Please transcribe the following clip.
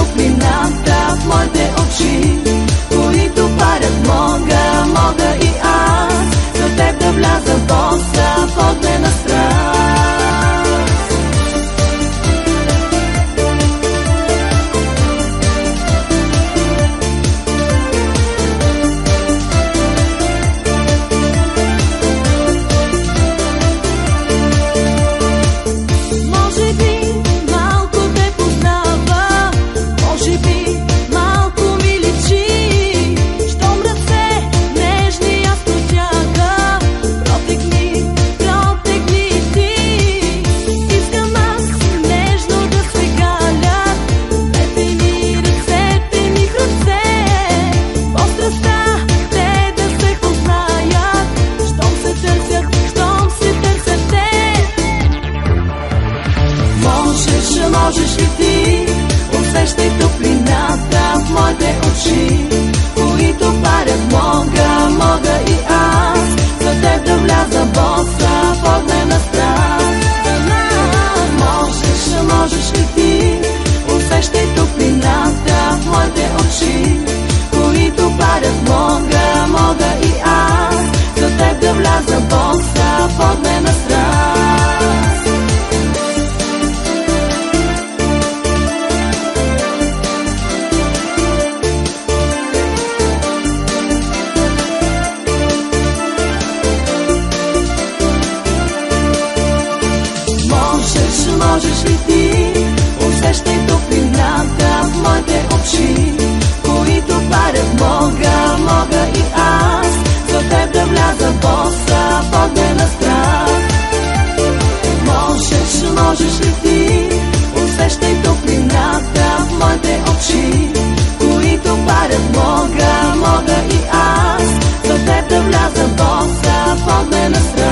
топлината в моите очи, които парят мога и аз за теб да вляза боса в огнена страст. Можеш ли ти, усещай топлината в моите очи, които парят мога и аз за теб да вляза боса в огнена страст. Можеш ли ти, усещай топлината в моите очи, които парят мога и аз за теб да вляза боса в огнена страст. Можеш ли ти, усещай топлината в моите очи, които парят мога и аз за теб да вляза боса в огнена страст. Можеш ли ти, усещай топлината в моите очи, които парят мога и аз за теб да вляза боса в огнена страст.